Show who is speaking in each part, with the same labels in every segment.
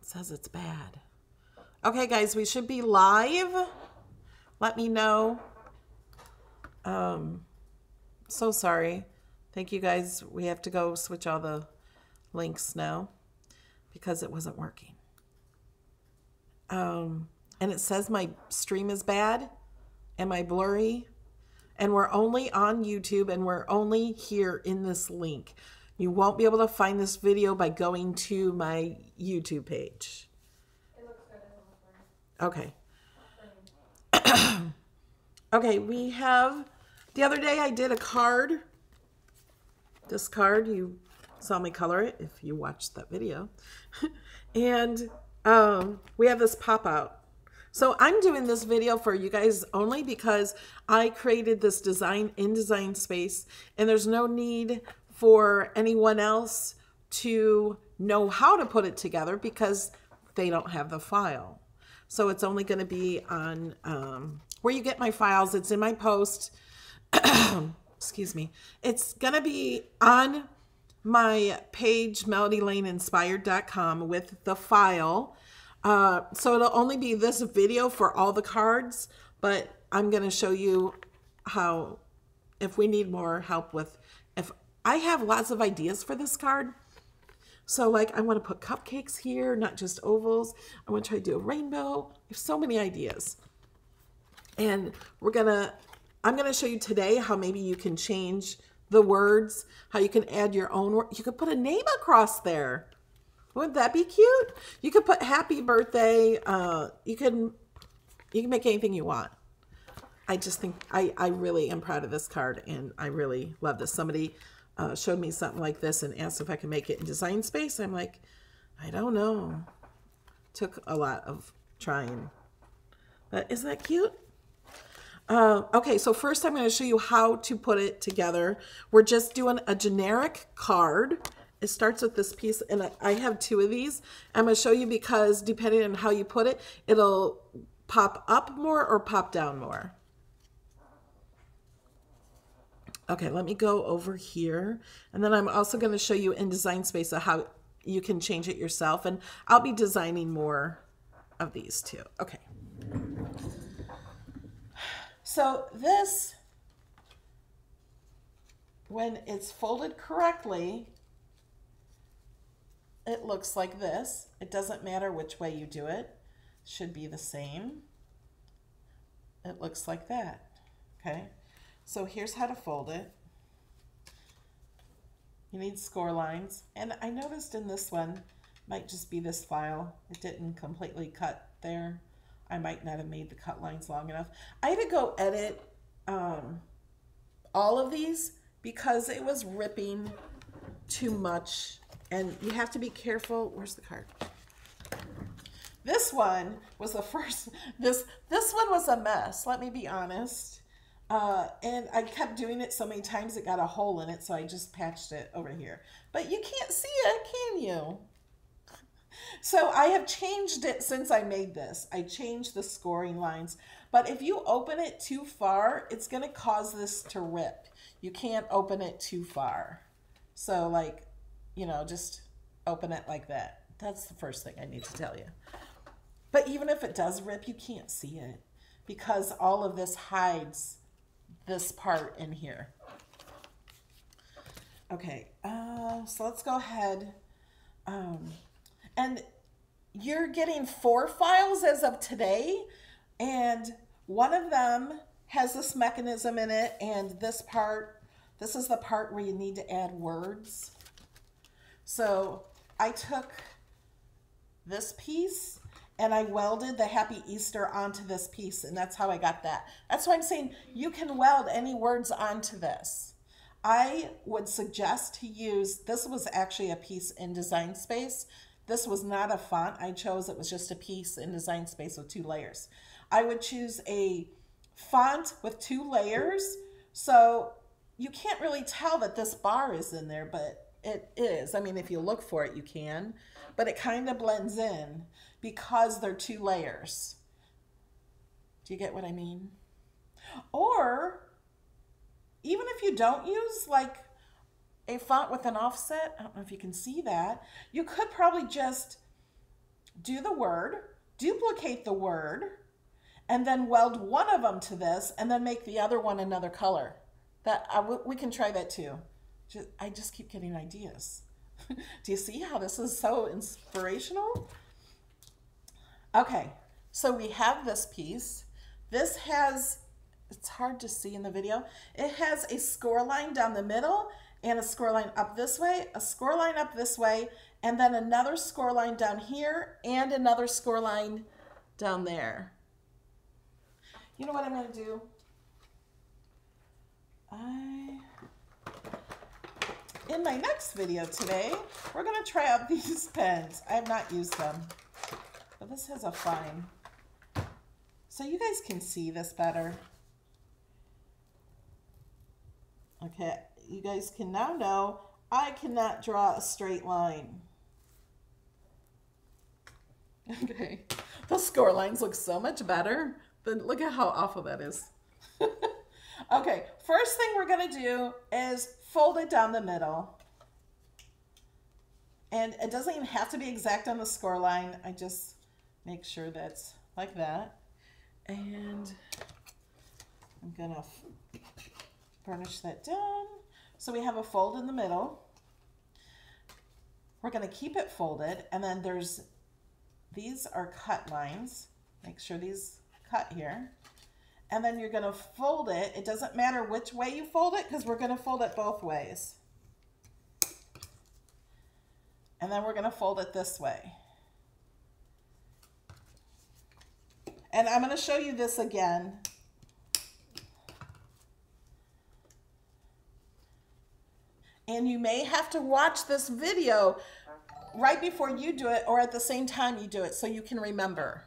Speaker 1: says it's bad. Okay, guys, we should be live. Let me know. So sorry. Thank you, guys. We have to go switch all the links now because it wasn't working. And it says my stream is bad. Am I blurry? And we're only on YouTube and we're only here in this link. You won't be able to find this video by going to my YouTube page.
Speaker 2: It looks good.
Speaker 1: Okay. Okay, we have, the other day I did a card. This card, you saw me color it if you watched that video. And we have this pop out. So I'm doing this video for you guys only because I created this design in Design Space, and there's no need for anyone else to know how to put it together because they don't have the file. So it's only going to be on where you get my files. It's in my post. Excuse me. It's going to be on my page, melodylaneinspired.com, with the file. So it'll only be this video for all the cards, but I'm going to show you how, if we need more help with, if I have lots of ideas for this card. So like I want to put cupcakes here, not just ovals. I want to try to do a rainbow. I have so many ideas. And I'm going to show you today how maybe you can change the words, how you can add your own word. You could put a name across there. Wouldn't that be cute? You could put happy birthday. You can make anything you want. I just think I really am proud of this card, and I really love this. Somebody showed me something like this and asked if I could make it in Design Space. I'm like, I don't know. Took a lot of trying. But isn't that cute? Okay, so first I'm going to show you how to put it together. We're just doing a generic card. It starts with this piece, and I have two of these. I'm going to show you because depending on how you put it, it'll pop up more or pop down more. Okay, let me go over here. And then I'm also going to show you in Design Space how you can change it yourself. And I'll be designing more of these too. Okay. So this, when it's folded correctly, it looks like this. It doesn't matter which way you do it. It should be the same. It looks like that. Okay. So here's how to fold it. You need score lines. And I noticed in this one, might just be this file. It didn't completely cut there. I might not have made the cut lines long enough. I had to go edit all of these because it was ripping too much. And you have to be careful. Where's the card? This one was the first, this one was a mess, let me be honest. And I kept doing it so many times it got a hole in it, so I just patched it over here. But you can't see it, can you? So I have changed it since I made this. I changed the scoring lines. But if you open it too far, it's going to cause this to rip. You can't open it too far. So like, you know, just open it like that. That's the first thing I need to tell you. But even if it does rip, you can't see it because all of this hides this part in here. Okay, so let's go ahead. And you're getting 4 files as of today, and one of them has this mechanism in it, and this part, this is the part where you need to add words. So I took this piece and I welded the Happy Easter onto this piece, and that's how I got that. That's why I'm saying you can weld any words onto this. I would suggest to use, this was actually a piece in Design Space. This was not a font I chose, it was just a piece in Design Space with 2 layers. I would choose a font with 2 layers, so you can't really tell that this bar is in there, but it is. I mean, if you look for it, you can, but it kind of blends in because they're 2 layers. Do you get what I mean? Or even if you don't use like a font with an offset, I don't know if you can see that, you could probably just do the word, duplicate the word, and then weld one of them to this, and then make the other one another color. We can try that too. I just keep getting ideas. Do you see how this is so inspirational? Okay, so we have this piece. This has, it's hard to see in the video, it has a score line down the middle and a score line up this way, a score line up this way, and then another score line down here and another score line down there. You know what I'm going to do? In my next video today, we're going to try out these pens. I have not used them, but this has a fine. So you guys can see this better. Okay, you guys can now know I cannot draw a straight line. Okay, those score lines look so much better, but look at how awful that is. Okay, first thing we're going to do is fold it down the middle. And it doesn't even have to be exact on the score line. I just make sure that's like that. And I'm going to burnish that down. So we have a fold in the middle. We're going to keep it folded. And then these are cut lines. Make sure these cut here. And then you're going to fold it. It doesn't matter which way you fold it because we're going to fold it both ways. And then we're going to fold it this way. And I'm going to show you this again. And you may have to watch this video right before you do it or at the same time you do it so you can remember.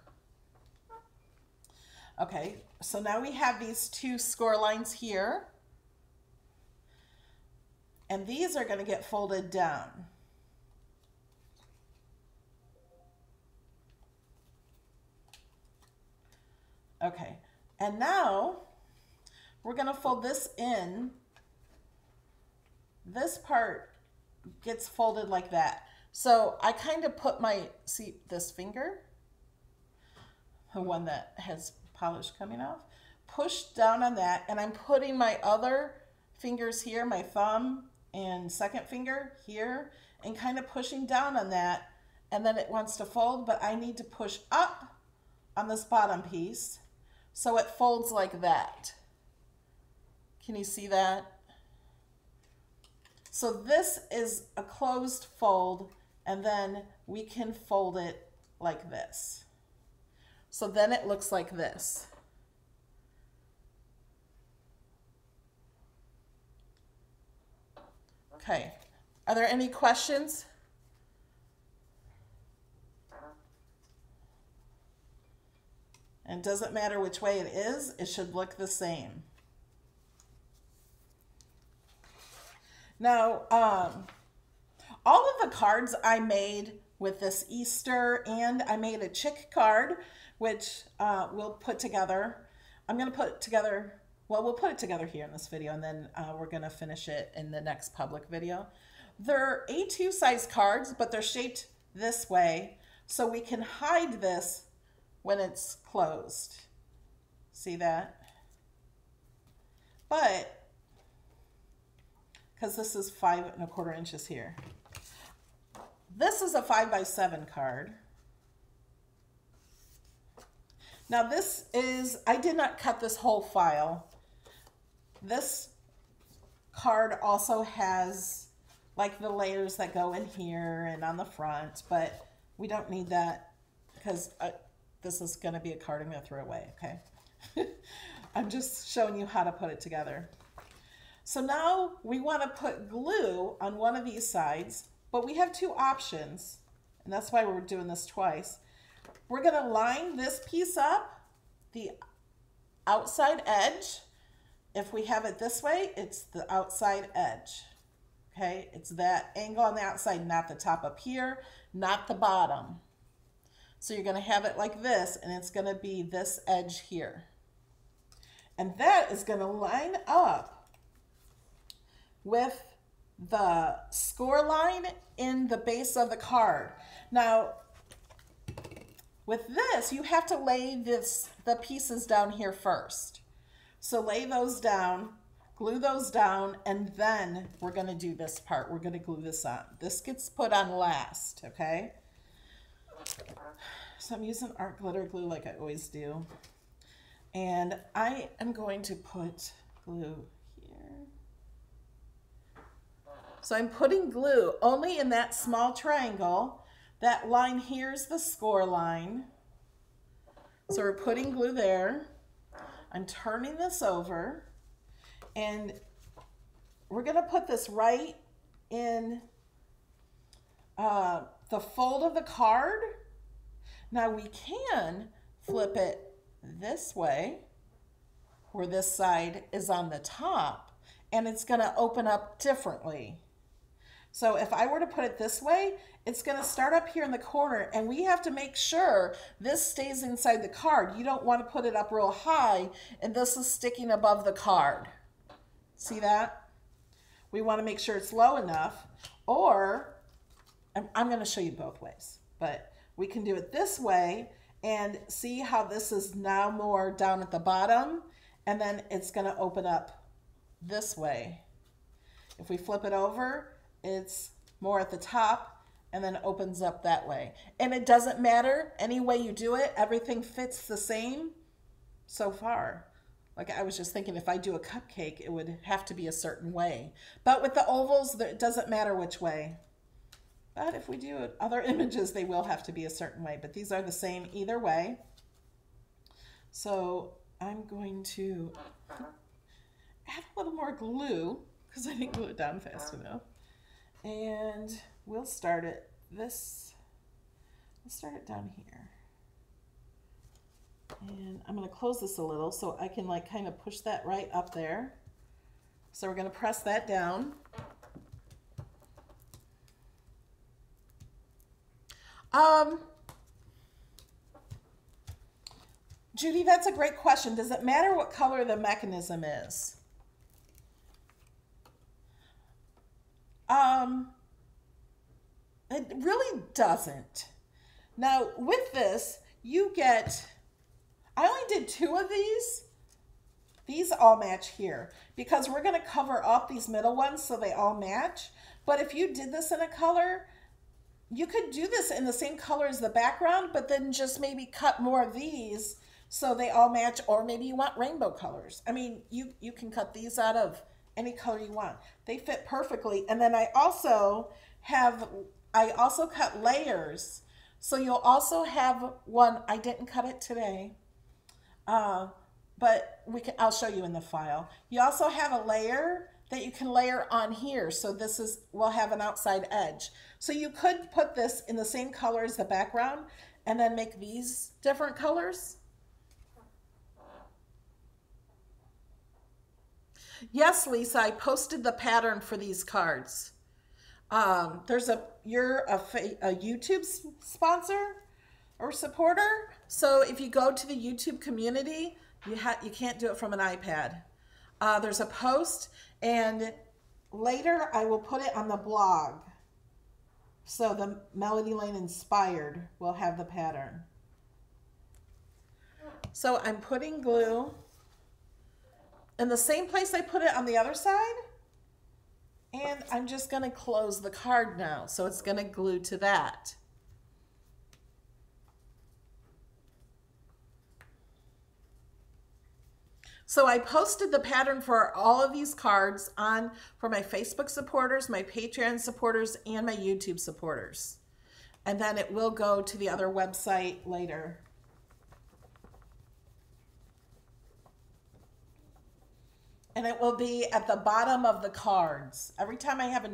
Speaker 1: Okay, so now we have these two score lines here. And these are going to get folded down. Okay, and now we're going to fold this in. This part gets folded like that. So I kind of put see this finger, the one that has polish coming off, push down on that, and I'm putting my other fingers here, my thumb and second finger here, and kind of pushing down on that, and then it wants to fold, but I need to push up on this bottom piece so it folds like that. Can you see that? So this is a closed fold, and then we can fold it like this. So then it looks like this. Okay, are there any questions? And it doesn't matter which way it is, it should look the same. Now, all of the cards I made with this Easter, and I made a chick card, which we'll put together. I'm going to put it together, well, we'll put it together here in this video, and then we're going to finish it in the next public video. They're A2 size cards, but they're shaped this way, so we can hide this when it's closed. See that? But, because this is 5 1/4 inches here. This is a 5x7 card. Now this is, I did not cut this whole file. This card also has like the layers that go in here and on the front, but we don't need that because this is going to be a card I'm going to throw away, okay? I'm just showing you how to put it together. So now we want to put glue on one of these sides, but we have two options, and that's why we're doing this twice. We're going to line this piece up, the outside edge. If we have it this way, it's the outside edge. Okay, it's that angle on the outside, not the top up here, not the bottom. So you're going to have it like this, and it's going to be this edge here. And that is going to line up with the score line in the base of the card. Now, With this, you have to lay the pieces down here first. So lay those down, glue those down, and then we're going to do this part. We're going to glue this on. This gets put on last, okay? So I'm using art glitter glue like I always do. And I am going to put glue here. So I'm putting glue only in that small triangle. That line here is the score line. So we're putting glue there. I'm turning this over. And we're going to put this right in the fold of the card. Now we can flip it this way, where this side is on the top, and it's going to open up differently. So if I were to put it this way, it's going to start up here in the corner, and we have to make sure this stays inside the card. You don't want to put it up real high, and this is sticking above the card. See that? We want to make sure it's low enough, or I'm going to show you both ways, but we can do it this way and see how this is now more down at the bottom, and then it's going to open up this way. If we flip it over, it's more at the top and then opens up that way. And it doesn't matter any way you do it, everything fits the same so far. Like I was just thinking, if I do a cupcake, it would have to be a certain way. But with the ovals, it doesn't matter which way. But if we do other images, they will have to be a certain way. But these are the same either way. So I'm going to add a little more glue because I didn't glue it down fast enough. And we'll start it we'll start it down here. And I'm going to close this a little so I can like kind of push that right up there. So we're going to press that down. Judy, that's a great question. Does it matter what color the mechanism is? It really doesn't. Now with this, you get, I only did 2 of these. These all match here because we're going to cover up these middle ones so they all match. But if you did this in a color, you could do this in the same color as the background, but then just maybe cut more of these so they all match, or maybe you want rainbow colors. I mean, you can cut these out of any color you want. They fit perfectly. And then I also cut layers. So you'll also have one, I didn't cut it today, but I'll show you in the file. You also have a layer that you can layer on here. So this will have an outside edge. So you could put this in the same color as the background and then make these different colors. Yes, Lisa, I posted the pattern for these cards. You're a YouTube sponsor or supporter. So if you go to the YouTube community, you can't do it from an iPad. There's a post, and later I will put it on the blog. So the Melody Lane Inspired will have the pattern. So I'm putting glue in the same place I put it on the other side. And I'm just going to close the card now. So it's going to glue to that. So I posted the pattern for all of these cards for my Facebook supporters, my Patreon supporters, and my YouTube supporters. And then it will go to the other website later. And it will be at the bottom of the cards. Every time I have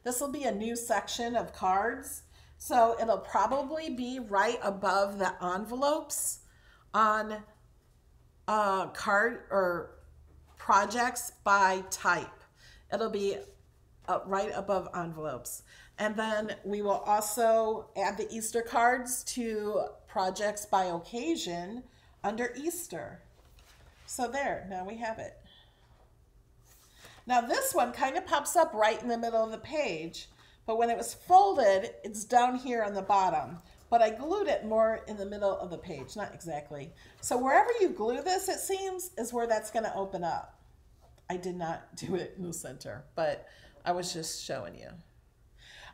Speaker 1: this will be a new section of cards. So it'll probably be right above the envelopes on card or projects by type. It'll be right above envelopes. And then we will also add the Easter cards to projects by occasion under Easter. So there, now we have it. Now this one kind of pops up right in the middle of the page, but when it was folded, it's down here on the bottom. but I glued it more in the middle of the page, not exactly. So wherever you glue this, it seems, is where that's going to open up. I did not do it in the center, but I was just showing you.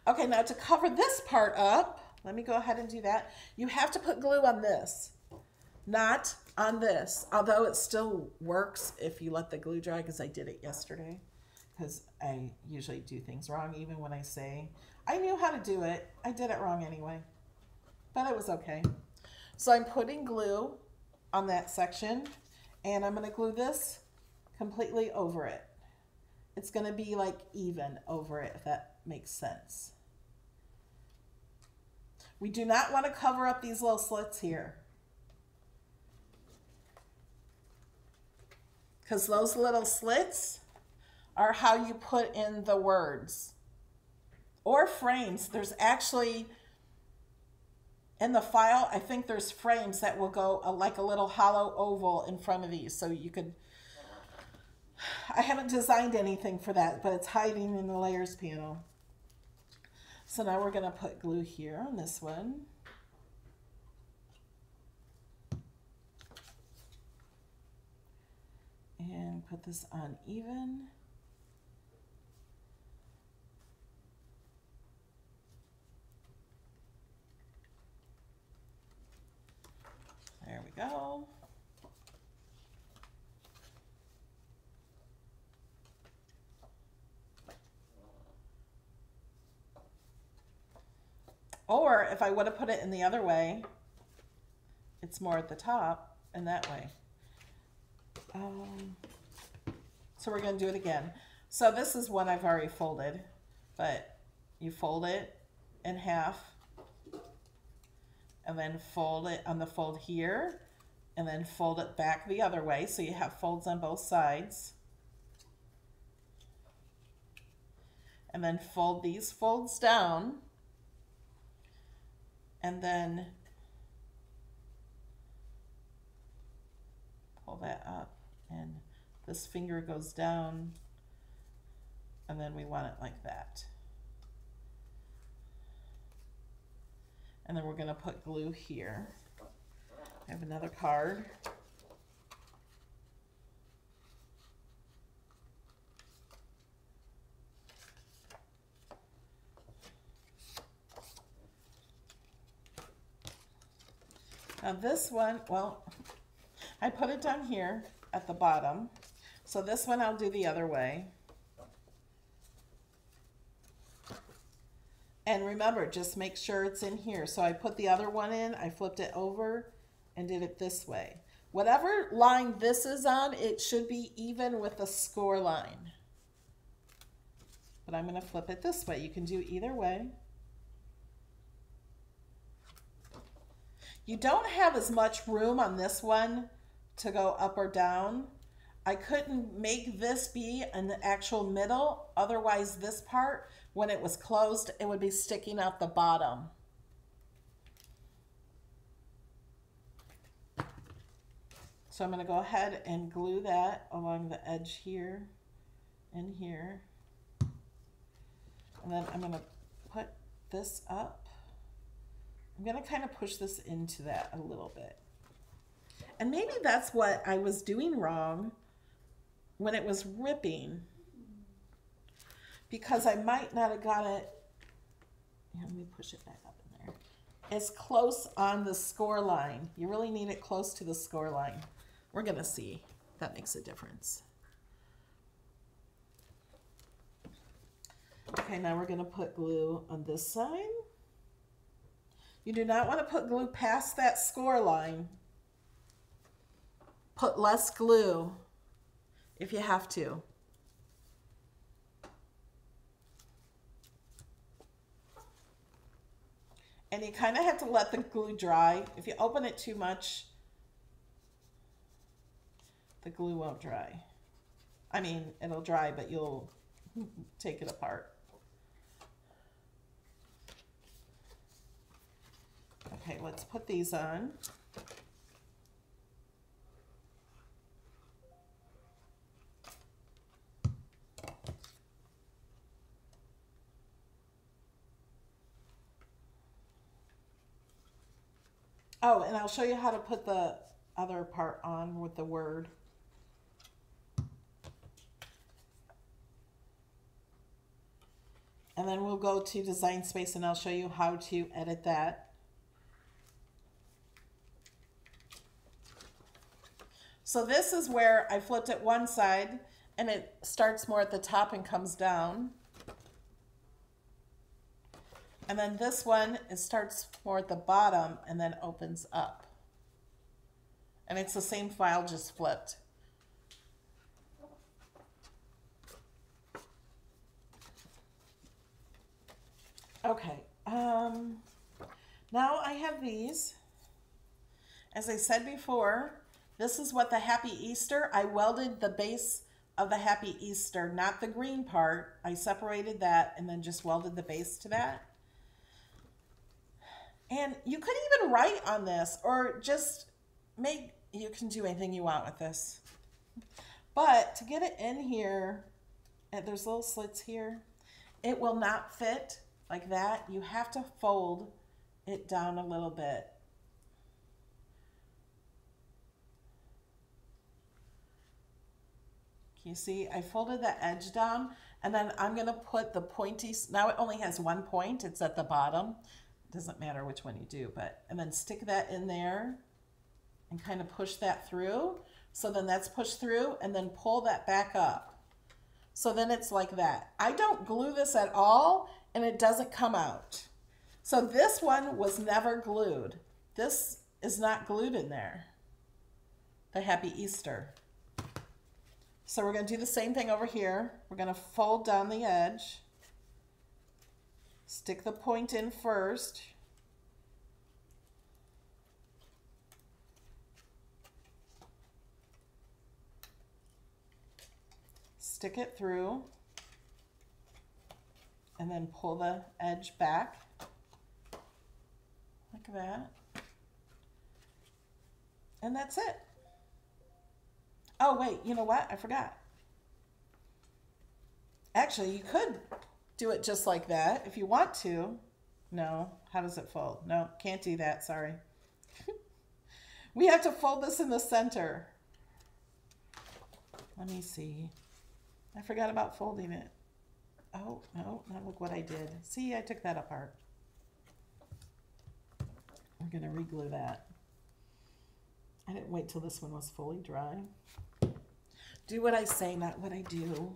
Speaker 1: Okay, now to cover this part up, let me go ahead and do that. You have to put glue on this, not on this, although it still works if you let the glue dry, because I did it yesterday, because I usually do things wrong. Even when I say I knew how to do it, I did it wrong anyway, but it was okay. So I'm putting glue on that section, and I'm going to glue this completely over it. It's going to be like even over it, if that makes sense. We do not want to cover up these little slits here, because those little slits are how you put in the words or frames. There's actually, in the file, I think there's frames that will go like a little hollow oval in front of these, so you could, I haven't designed anything for that, but it's hiding in the layers panel. So now we're going to put glue here on this one. And put this on even. There we go. Or if I would have put it in the other way, it's more at the top and that way. So we're going to do it again. So this is one I've already folded, but you fold it in half and then fold it on the fold here and then fold it back the other way, so you have folds on both sides. And then fold these folds down and then pull that up, and this finger goes down, and then we want it like that. And then we're going to put glue here. I have another card. Now this one, well, I put it down here at the bottom. So this one I'll do the other way. And remember, just make sure it's in here. So I put the other one in, I flipped it over and did it this way. Whatever line this is on, it should be even with the score line. But I'm going to flip it this way. You can do either way. You don't have as much room on this one to go up or down. I couldn't make this be an actual middle, otherwise this part, when it was closed, it would be sticking out the bottom. So I'm going to go ahead and glue that along the edge here and here. And then I'm going to put this up. I'm going to kind of push this into that a little bit. And maybe that's what I was doing wrong when it was ripping, because I might not have got it, let me push it back up in there, as close on the score line. You really need it close to the score line. We're going to see if that makes a difference. Okay, now we're going to put glue on this side. You do not want to put glue past that score line. Put less glue if you have to. And you kind of have to let the glue dry. If you open it too much, the glue won't dry. I mean, it'll dry, but you'll take it apart. Okay, let's put these on. Oh, and I'll show you how to put the other part on with the word. And then we'll go to Design Space and I'll show you how to edit that. So this is where I flipped it one side and it starts more at the top and comes down. And then this one, it starts more at the bottom and then opens up. And it's the same file, just flipped. Okay, now I have these. As I said before, this is what the Happy Easter, I welded the base of the Happy Easter, not the green part. I separated that and then just welded the base to that. And you could even write on this or just make, you can do anything you want with this. But to get it in here, and there's little slits here, it will not fit like that. You have to fold it down a little bit. You see, I folded the edge down and then I'm going to put the pointy, now it only has one point, it's at the bottom. It doesn't matter which one you do, but, and then stick that in there and kind of push that through. So then that's pushed through and then pull that back up. So then it's like that. I don't glue this at all and it doesn't come out. So this one was never glued. This is not glued in there. The Happy Easter. So we're going to do the same thing over here. We're going to fold down the edge. Stick the point in first. Stick it through. And then pull the edge back. Like that. And that's it. Oh, wait, you know what? I forgot. Actually, you could do it just like that if you want to. No, how does it fold? No, can't do that, sorry. We have to fold this in the center. Let me see. I forgot about folding it. Oh, no, now look what I did. See, I took that apart. I'm going to re-glue that. I didn't wait till this one was fully dry. Do what I say, not what I do.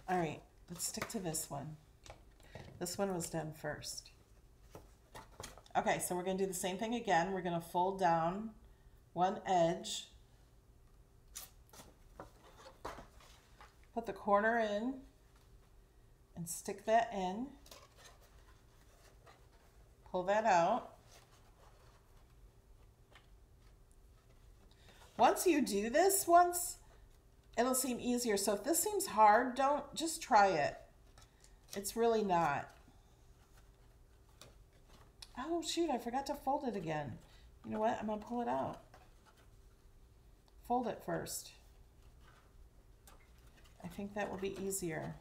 Speaker 1: All right, let's stick to this one. This one was done first. Okay, so we're going to do the same thing again. We're going to fold down one edge. Put the corner in and stick that in. Pull that out. Once you do this once, it'll seem easier. So if this seems hard, just try it. It's really not. Oh shoot, I forgot to fold it again. You know what? I'm gonna pull it out. Fold it first. I think that will be easier.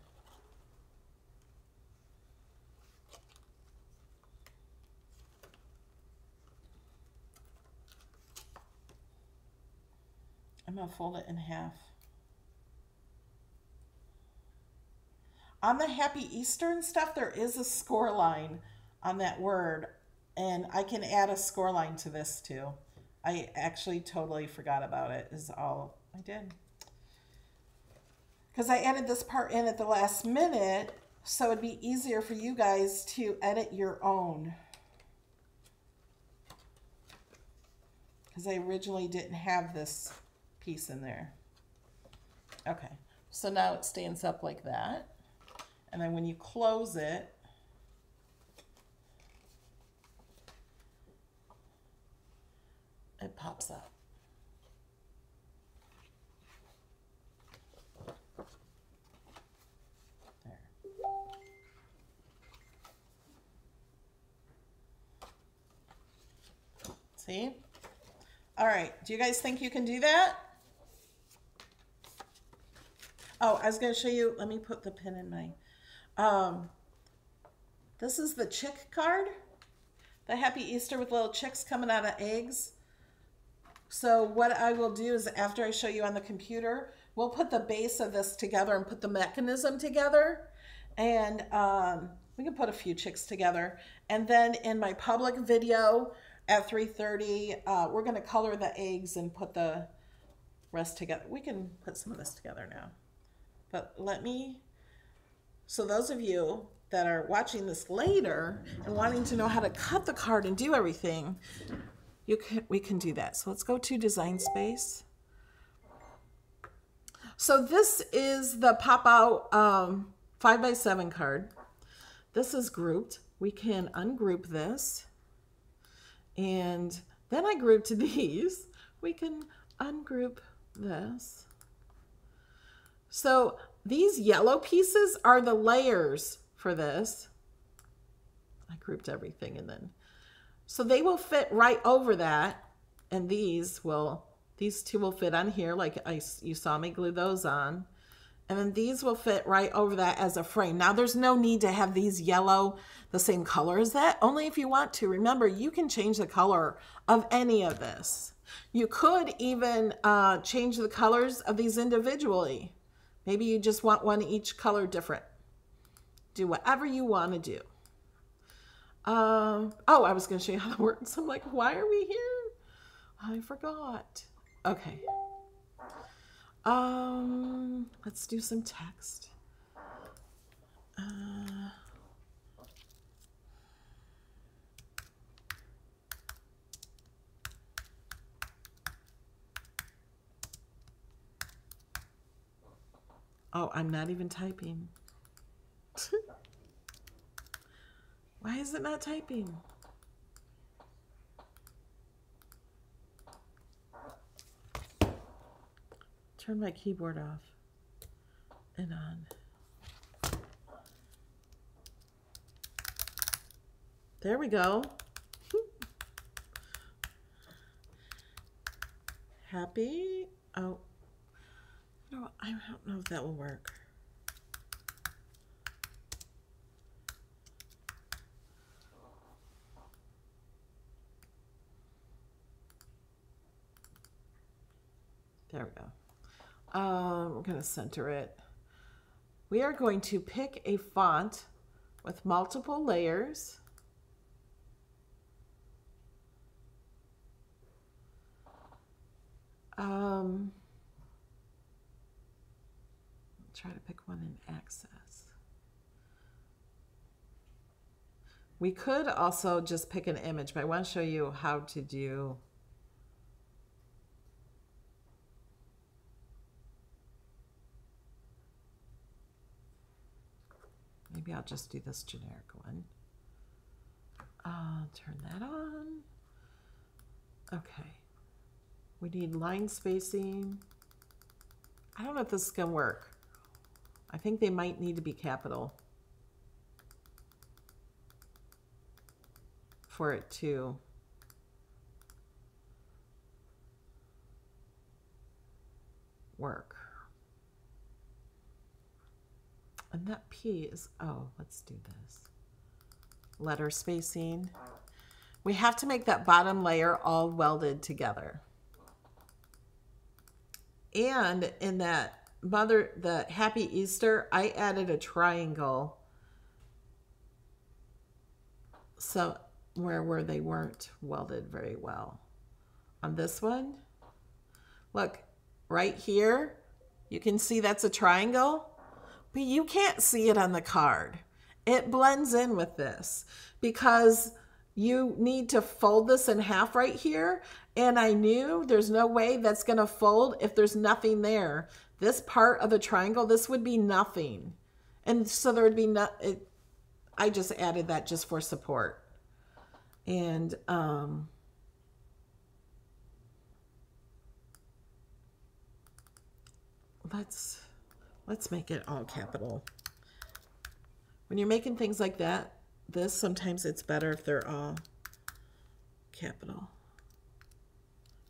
Speaker 1: I'm gonna fold it in half. On the Happy Easter and stuff, there is a score line on that word, and I can add a score line to this too. I actually totally forgot about it, is all I did. Because I added this part in at the last minute, so it'd be easier for you guys to edit your own. Because I originally didn't have this piece in there. Okay, so now it stands up like that. And then when you close it, it pops up. There. See? All right, do you guys think you can do that? Oh, I was going to show you, let me put the pin in my, this is the chick card. the Happy Easter with little chicks coming out of eggs. So what I will do is after I show you on the computer, we'll put the base of this together and put the mechanism together. And we can put a few chicks together. And then in my public video at 3:30, we're going to color the eggs and put the rest together. We can put some of this together now. But so those of you that are watching this later and wanting to know how to cut the card and do everything, we can do that. So let's go to Design Space. So this is the pop out 5x7 card. This is grouped. We can ungroup this. And then I grouped these. We can ungroup this. So these yellow pieces are the layers for this. I grouped everything and then. So they will fit right over that. And these two will fit on here like you saw me glue those on. And then these will fit right over that as a frame. Now there's no need to have these yellow the same color as that, only if you want to. Remember, you can change the color of any of this. You could even change the colors of these individually. Maybe you just want one each color different. Do whatever you want to do. Oh, I was going to show you how that works. I'm like, why are we here? I forgot. Okay. Let's do some text. Oh, I'm not even typing. Why is it not typing? Turn my keyboard off and on. There we go. Happy. Oh, no, I don't know if that will work. There we go. We're going to center it. We are going to pick a font with multiple layers. Try to pick one in Access. We could also just pick an image, but I want to show you how to do. Maybe I'll just do this generic one. Turn that on. Okay. We need line spacing. I don't know if this is going to work. I think they might need to be capital for it to work. And that P is, oh, let's do this. Letter spacing. We have to make that bottom layer all welded together. And in that the Happy Easter, I added a triangle where they weren't welded very well. On this one, look, right here, you can see that's a triangle, but you can't see it on the card. It blends in with this because you need to fold this in half right here. And I knew there's no way that's going to fold if there's nothing there. This part of the triangle, this would be nothing. And so there would be I just added that just for support. And let's make it all capital. When you're making things like that, sometimes it's better if they're all capital.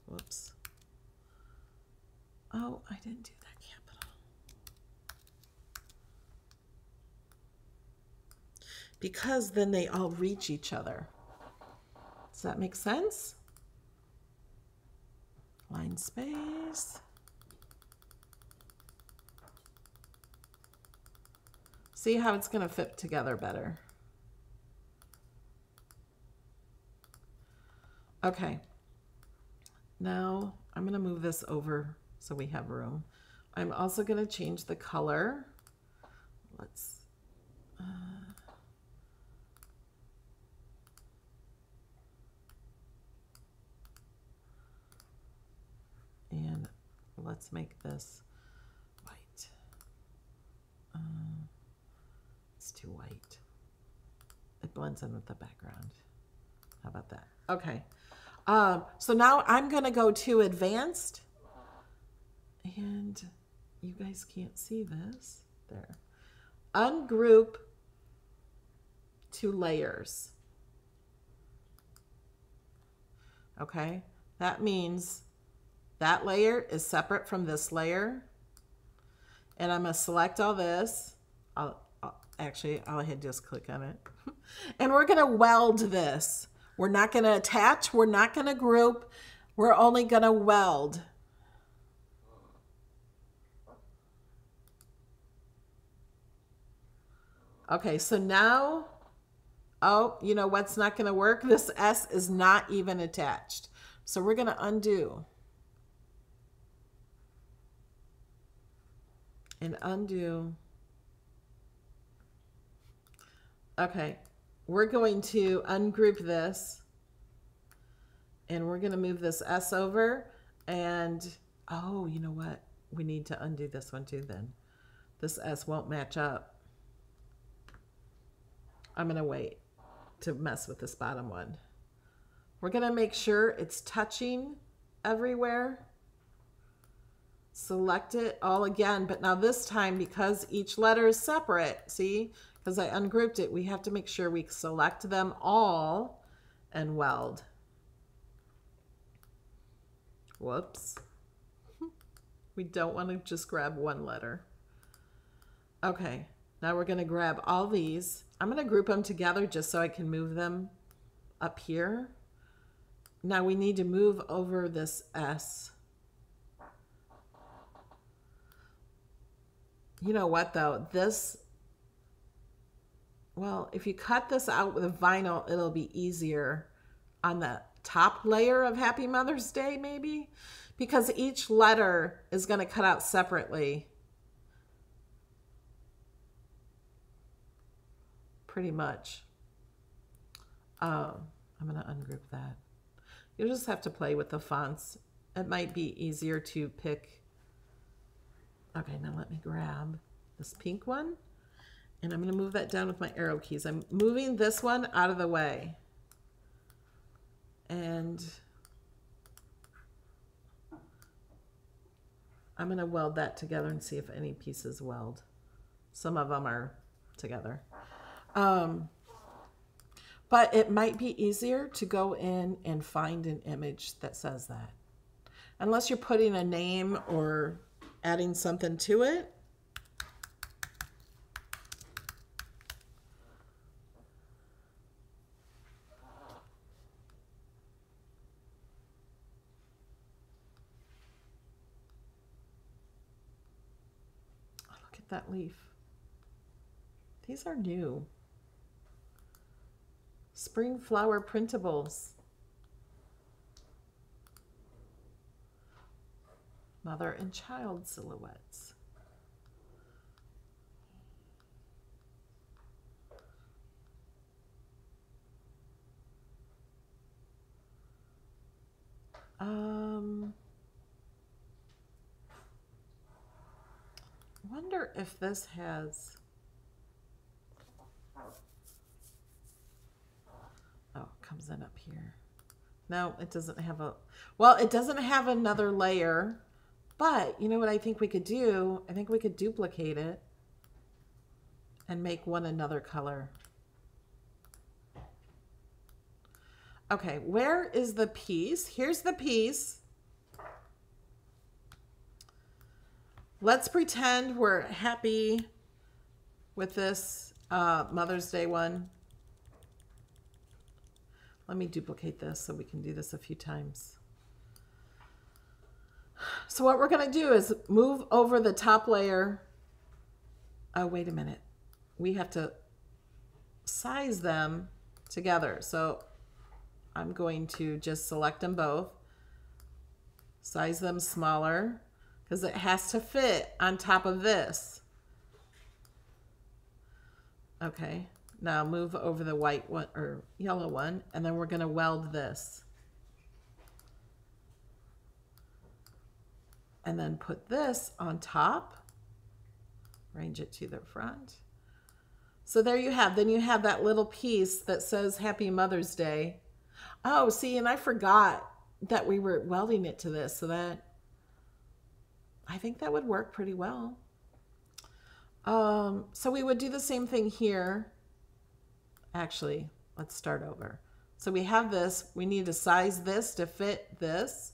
Speaker 1: Whoops. Oh, I didn't do that capital. Because then they all reach each other. Does that make sense? Line space. See how it's going to fit together better. Okay. Now I'm going to move this over so we have room. I'm also going to change the color. Let's and let's make this white. It's too white. It blends in with the background. How about that? Okay. So now I'm going to go to advanced, and you guys can't see this. There. Ungroup to layers. Okay. That means that layer is separate from this layer. And I'm going to select all this. I'll just click on it. And we're going to weld this. We're not going to attach. We're not going to group. We're only going to weld. Okay, so now, oh, you know what's not going to work? This S is not even attached. So we're going to undo. And undo. Okay, we're going to ungroup this, and we're going to move this S over, and oh, you know what? We need to undo this one too then. This S won't match up. I'm going to wait to mess with this bottom one. We're going to make sure it's touching everywhere. Select it all again, but now this time, because each letter is separate, see, because I ungrouped it, we have to make sure we select them all and weld. Whoops. We don't want to just grab one letter. Okay, now we're going to grab all these. I'm going to group them together just so I can move them up here. Now we need to move over this S. You know what though? This, well, if you cut this out with vinyl, it'll be easier on the top layer of Happy Mother's Day maybe, because each letter is going to cut out separately. Pretty much. I'm going to ungroup that. You'll just have to play with the fonts. It might be easier to pick. Okay, now let me grab this pink one, and I'm going to move that down with my arrow keys. I'm moving this one out of the way. And I'm going to weld that together and see if any pieces weld. Some of them are together. But it might be easier to go in and find an image that says that. Unless you're putting a name or adding something to it. Oh, look at that leaf. These are new. Spring flower printables. Mother and child silhouettes. Wonder if this has. Oh, it comes in up here. No, it doesn't have a, well, it doesn't have another layer, but you know what I think we could do? I think we could duplicate it and make one another color. Okay, where is the piece? Here's the piece. Let's pretend we're happy with this Mother's Day one. Let me duplicate this so we can do this a few times. So what we're going to do is move over the top layer. Oh, wait a minute. We have to size them together. So I'm going to just select them both, size them smaller because it has to fit on top of this. Okay, now move over the white one or yellow one, and then we're going to weld this. And then put this on top, arrange it to the front. So there you have, then you have that little piece that says Happy Mother's Day. Oh, see, and I forgot that we were welding it to this, so that I think that would work pretty well. So we would do the same thing here. Actually, let's start over. So we have this, we need to size this to fit this.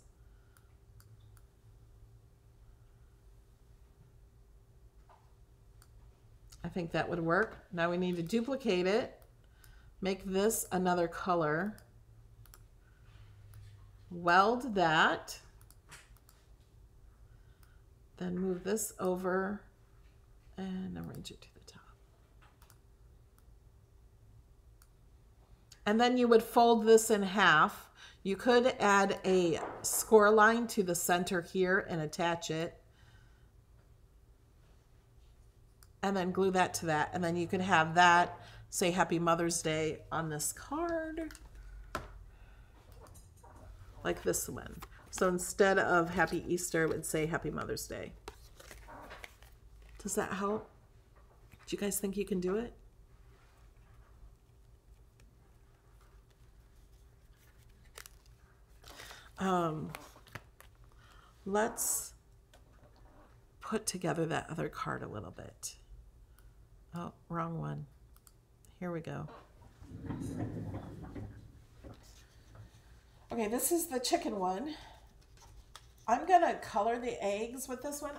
Speaker 1: I think that would work. Now we need to duplicate it, make this another color, weld that, then move this over and arrange it to the top. And then you would fold this in half. You could add a score line to the center here and attach it. And then glue that to that. And then you could have that say Happy Mother's Day on this card. Like this one. So instead of Happy Easter, it would say Happy Mother's Day. Does that help? Do you guys think you can do it? Let's put together that other card a little bit. Oh, wrong one. Here we go. Okay, this is the chicken one. I'm gonna color the eggs with this one.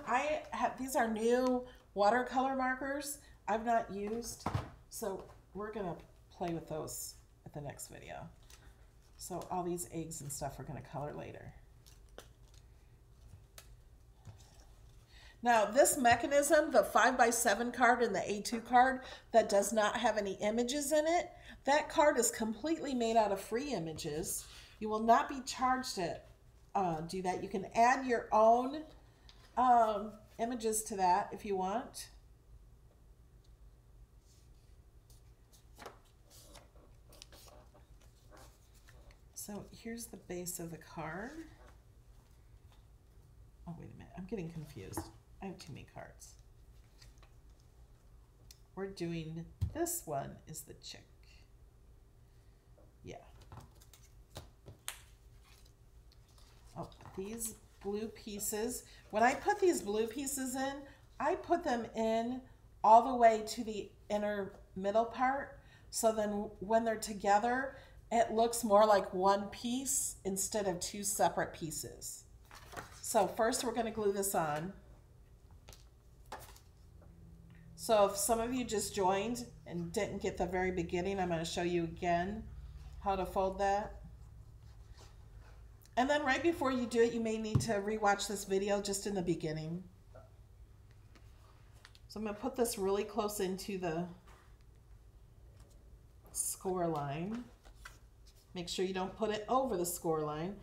Speaker 1: These are new watercolor markers I've not used, so we're gonna play with those at the next video. So all these eggs and stuff we're gonna color later. Now this mechanism, the 5x7 card and the A2 card that does not have any images in it, that card is completely made out of free images. You will not be charged to do that. You can add your own images to that if you want. So here's the base of the card. Oh, wait a minute. I'm getting confused. I have too many cards. We're doing this one is the chick. Yeah. Oh, these blue pieces. When I put these blue pieces in, I put them in all the way to the inner middle part. So then when they're together, it looks more like one piece instead of two separate pieces. So first we're going to glue this on. So if some of you just joined and didn't get the very beginning, I'm going to show you again how to fold that. And then right before you do it, you may need to rewatch this video just in the beginning. So I'm going to put this really close into the score line. Make sure you don't put it over the score line.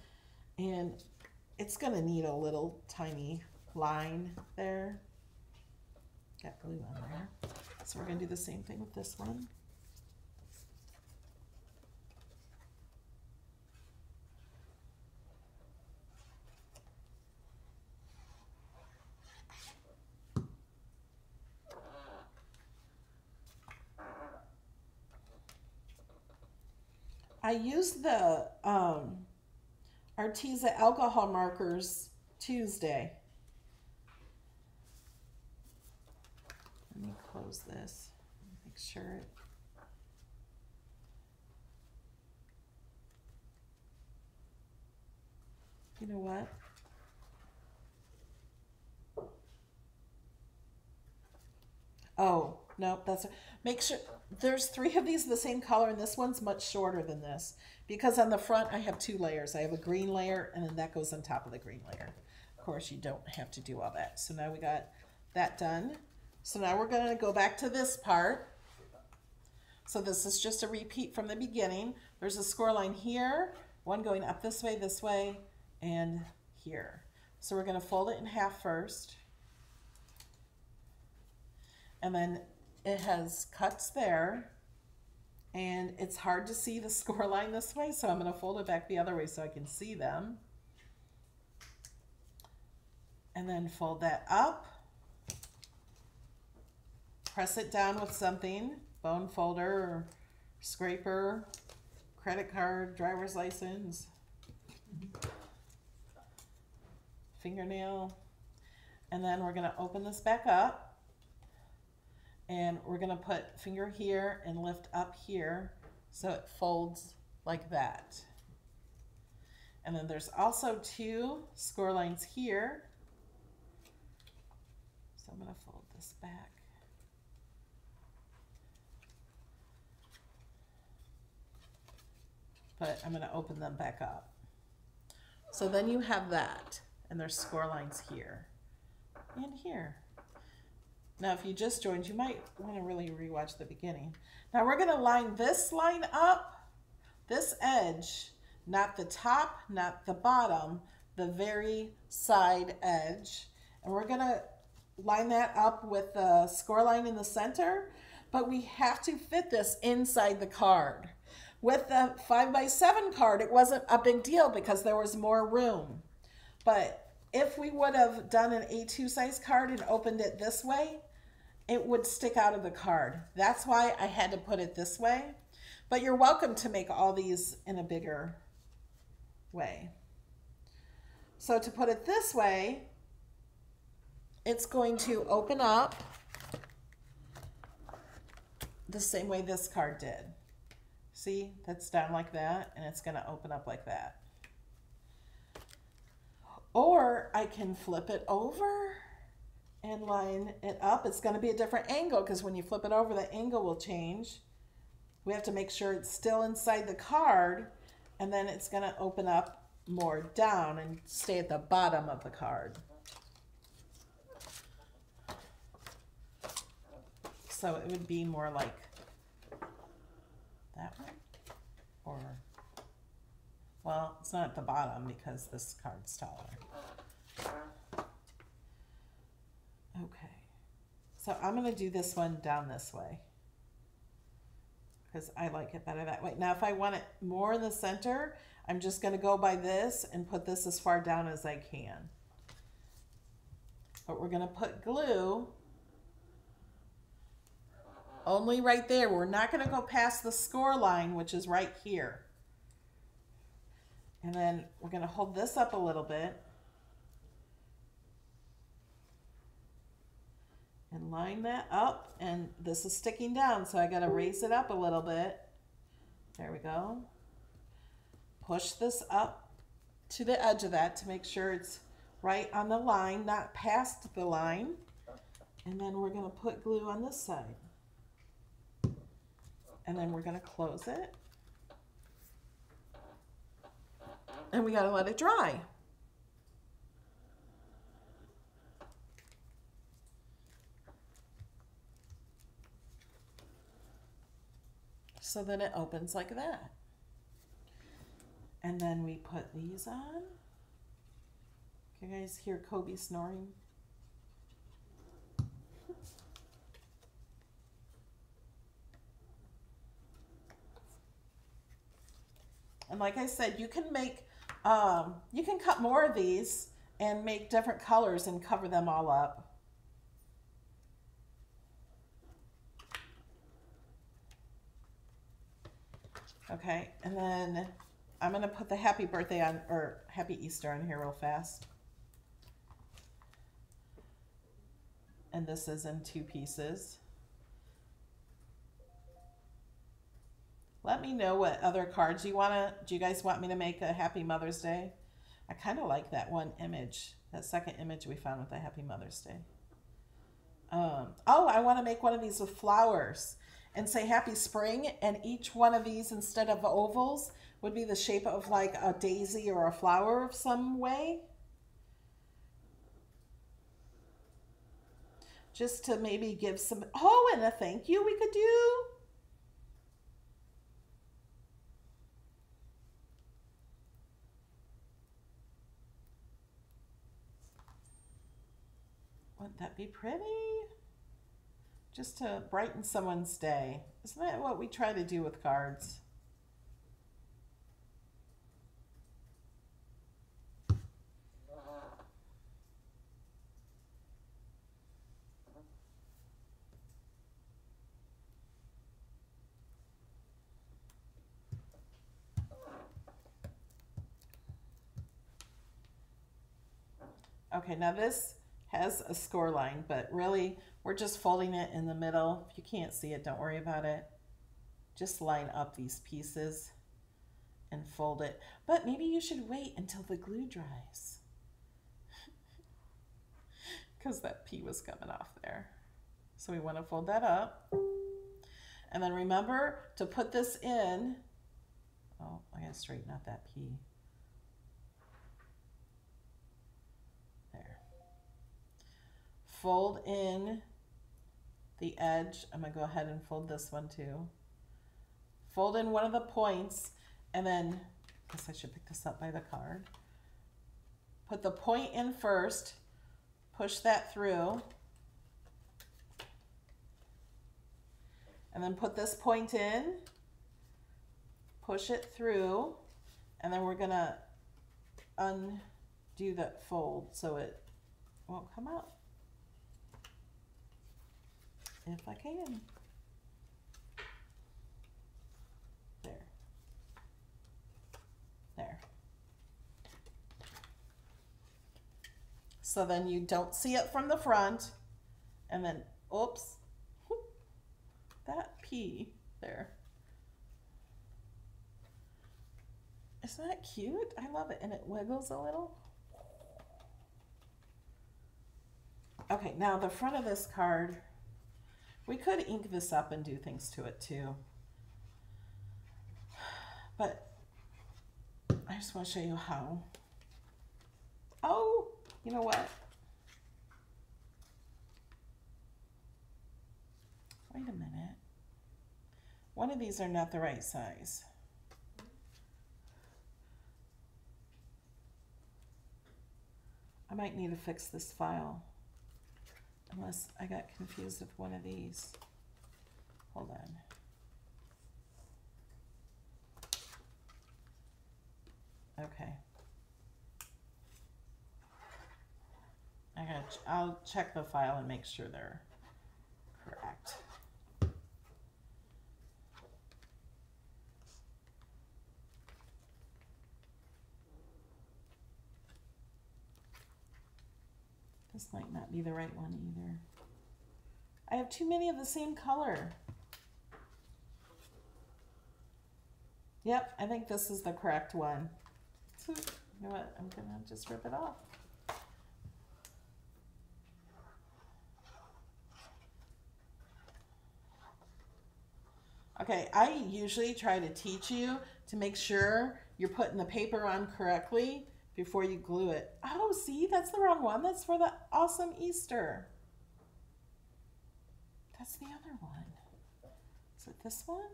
Speaker 1: And it's going to need a little tiny line there. Got glue on there. So we're going to do the same thing with this one. I used the Arteza alcohol markers Tuesday. Let me close this. Make sure it. You know what? Oh, Nope, that's make sure there's three of these the same color, and this one's much shorter than this because on the front I have two layers. I have a green layer, and then that goes on top of the green layer. Of course, you don't have to do all that. So now we got that done. So now we're going to go back to this part. So this is just a repeat from the beginning. There's a score line here, one going up this way, and here. So we're going to fold it in half first. And then it has cuts there, and it's hard to see the score line this way, so I'm going to fold it back the other way so I can see them. And then fold that up. Press it down with something, bone folder or scraper, credit card, driver's license, fingernail. And then we're going to open this back up. And we're going to put finger here and lift up here so it folds like that. And then there's also two score lines here. So I'm going to fold this back. But I'm going to open them back up. So then you have that. And there's score lines here and here. Now, if you just joined, you might want to really rewatch the beginning. Now, we're going to line this line up, this edge, not the top, not the bottom, the very side edge. And we're going to line that up with the score line in the center, but we have to fit this inside the card. With the 5x7 card, it wasn't a big deal because there was more room. But if we would have done an A2 size card and opened it this way, it would stick out of the card. That's why I had to put it this way. But you're welcome to make all these in a bigger way. So to put it this way, it's going to open up the same way this card did. See, that's down like that, and it's going to open up like that. Or I can flip it over and line it up. It's going to be a different angle because when you flip it over, the angle will change. We have to make sure it's still inside the card, and then it's going to open up more down and stay at the bottom of the card. So it would be more like that one, or, well, it's not at the bottom because this card's taller. Okay, so I'm going to do this one down this way because I like it better that way. Now, if I want it more in the center, I'm just going to go by this and put this as far down as I can. But we're going to put glue only right there. We're not going to go past the score line, which is right here. And then we're going to hold this up a little bit and line that up. And this is sticking down, so I got to raise it up a little bit. There we go. Push this up to the edge of that to make sure it's right on the line, not past the line. And then we're going to put glue on this side. And then we're going to close it. And we got to let it dry. So then it opens like that. And then we put these on. Can you guys hear Kobe snoring? And like I said, you can make, you can cut more of these and make different colors and cover them all up. Okay, and then I'm going to put the happy birthday on, or happy Easter on here real fast. And this is in 2 pieces. Let me know what other cards you want to, do you guys want me to make a Happy Mother's Day? I kind of like that one image, that second image we found with the Happy Mother's Day. Oh, I want to make one of these with flowers and say happy spring. And each one of these, instead of ovals, would be the shape of like a daisy or a flower of some way. Just to maybe give some, oh, and a thank you we could do. Wouldn't that be pretty? Just to brighten someone's day. Isn't that what we try to do with cards? Okay, now this has a score line, but really we're just folding it in the middle. If you can't see it, don't worry about it. Just line up these pieces and fold it. But maybe you should wait until the glue dries. Because that P was coming off there. So we want to fold that up. And then remember to put this in. Oh, I gotta straighten out that P. There. Fold in the edge. I'm gonna go ahead and fold this one too. Fold in one of the points, and then I guess I should pick this up by the card. Put the point in first, push that through, and then put this point in, push it through, and then we're gonna undo that fold so it won't come out. If I can. There. There. So then you don't see it from the front, and then, oops, that P there. Isn't that cute? I love it, and it wiggles a little. Okay, now the front of this card, we could ink this up and do things to it too. But I just want to show you how. Oh, you know what? Wait a minute. One of these are not the right size. I might need to fix this file. Unless I got confused with one of these. Hold on. Okay. I'll check the file and make sure they're correct. This might not be the right one either. I have too many of the same color. Yep, I think this is the correct one. So, you know what? I'm gonna just rip it off. Okay, I usually try to teach you to make sure you're putting the paper on correctly before you glue it. Oh, see, that's the wrong one. That's for the awesome Easter. That's the other one. Is it this one?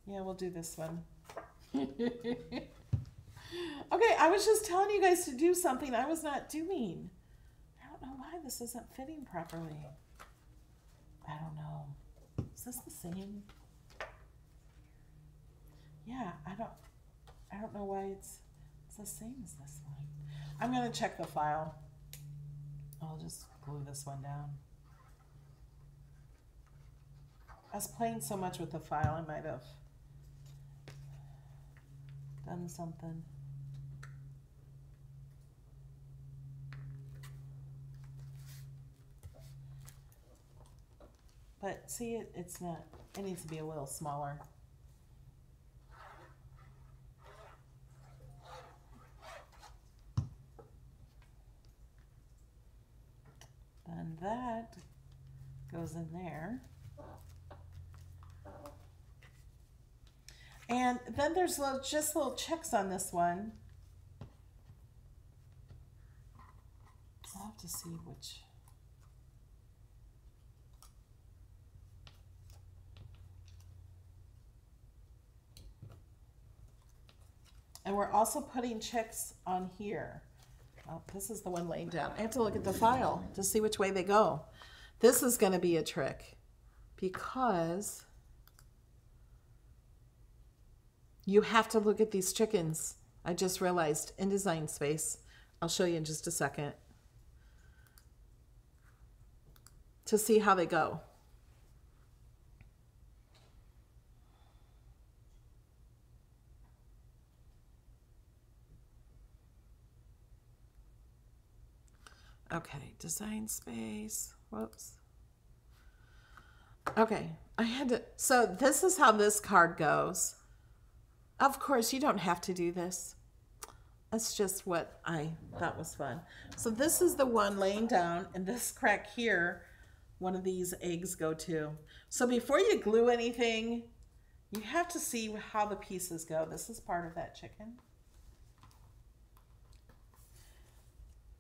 Speaker 1: Yeah, we'll do this one. Okay, I was just telling you guys to do something I was not doing. I don't know why this isn't fitting properly. I don't know. Is this the same? Yeah, I don't know why it's the same as this one. I'm gonna check the file. I'll just glue this one down. I was playing so much with the file, I might have done something. But see, it's not, it needs to be a little smaller. And that goes in there. And then there's just little checks on this one. I'll have to see which. And we're also putting checks on here. Oh, this is the one laying down. I have to look at the file to see which way they go. This is going to be a trick because you have to look at these chickens. I just realized in Design Space. I'll show you in just a second to see how they go. Okay, Design Space. Whoops. Okay, I had to. So this is how this card goes. Of course, you don't have to do this. That's just what I thought was fun. So this is the one laying down, and this crack here, one of these eggs go to. So before you glue anything, you have to see how the pieces go. This is part of that chicken.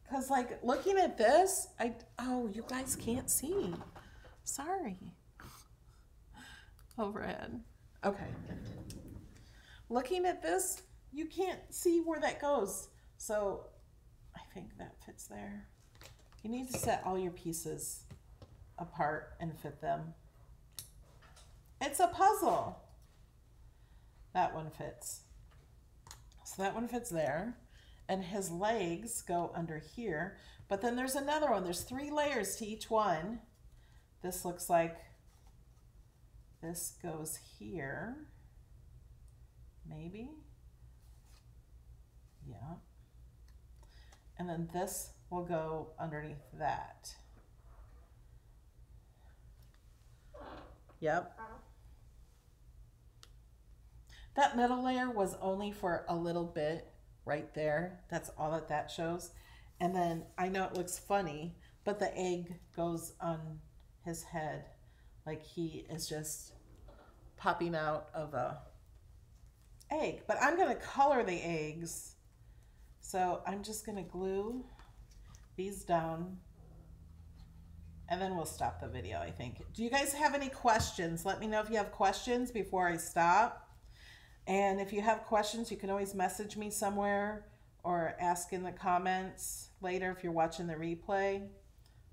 Speaker 1: Because like looking at this, oh, you guys can't see. Sorry. Overhead. Okay. Looking at this, you can't see where that goes. So I think that fits there. You need to set all your pieces apart and fit them. It's a puzzle. That one fits. So that one fits there. And his legs go under here. But then there's another one. There's 3 layers to each one. This looks like this goes here. Maybe. Yeah. And then this will go underneath that. Yep. That middle layer was only for a little bit right there. That's all that shows. And then I know it looks funny, but the egg goes on his head like he is just popping out of a egg. But I'm going to color the eggs. So I'm just going to glue these down and then we'll stop the video, I think. Do you guys have any questions? Let me know if you have questions before I stop. And if you have questions, you can always message me somewhere or ask in the comments later if you're watching the replay.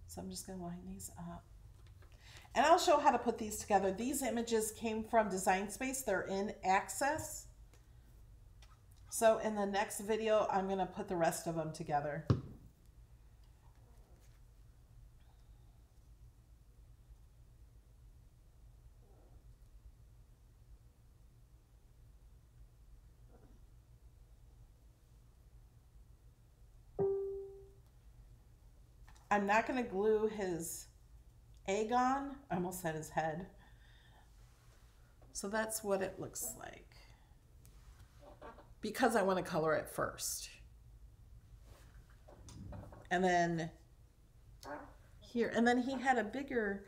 Speaker 1: So I'm just going to line these up. And I'll show how to put these together. These images came from Design Space. They're in Access. So in the next video, I'm going to put the rest of them together. I'm not going to glue his egg on. I almost said his head. So that's what it looks like. Because I want to color it first. And then here, and then he had a bigger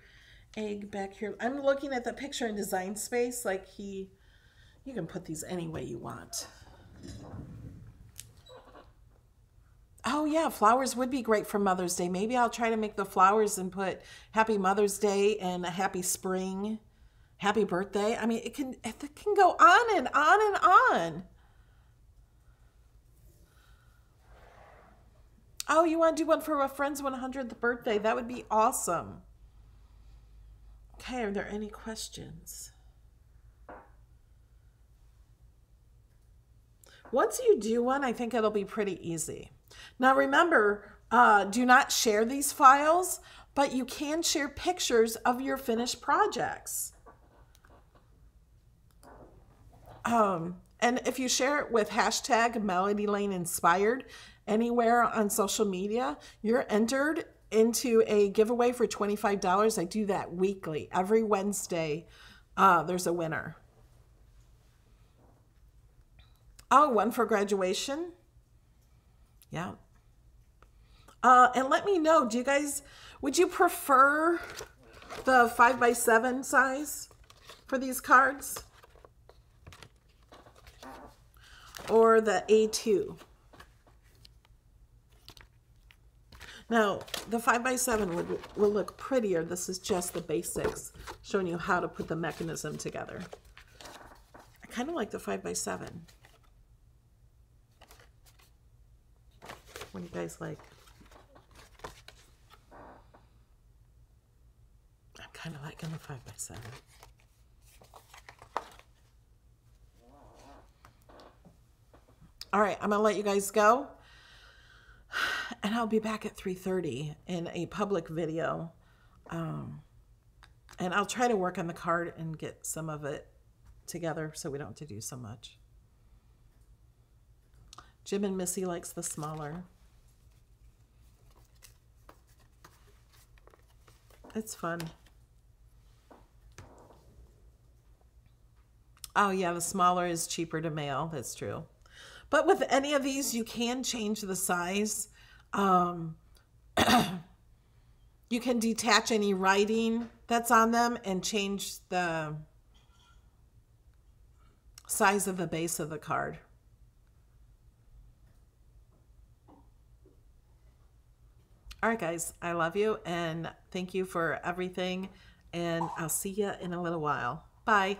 Speaker 1: egg back here. I'm looking at the picture in Design Space, like you can put these any way you want. Oh yeah, flowers would be great for Mother's Day. Maybe I'll try to make the flowers and put Happy Mother's Day and a Happy Spring, Happy Birthday. I mean, it can go on and on and on. Oh, you want to do one for a friend's 100th birthday? That would be awesome. Okay, are there any questions? Once you do one, I think it'll be pretty easy. Now remember, do not share these files, but you can share pictures of your finished projects. And if you share it with hashtag Melody Lane Inspired anywhere on social media, you're entered into a giveaway for $25. I do that weekly. Every Wednesday, there's a winner. Oh, one for graduation. Yeah. And let me know, do you guys, Would you prefer the 5x7 size for these cards? Or the A2? Now, the 5x7 will look prettier. This is just the basics, showing you how to put the mechanism together. I kind of like the 5x7. What do you guys like? I'm kind of liking the 5x7. All right, I'm gonna let you guys go. And I'll be back at 3:30 in a public video. And I'll try to work on the card and get some of it together so we don't have to do so much. Jim and Missy likes the smaller. It's fun. Oh yeah, the smaller is cheaper to mail. That's true. But with any of these, you can change the size. You can detach any writing that's on them and change the size of the base of the card. All right, guys, I love you and thank you for everything. And I'll see you in a little while. Bye.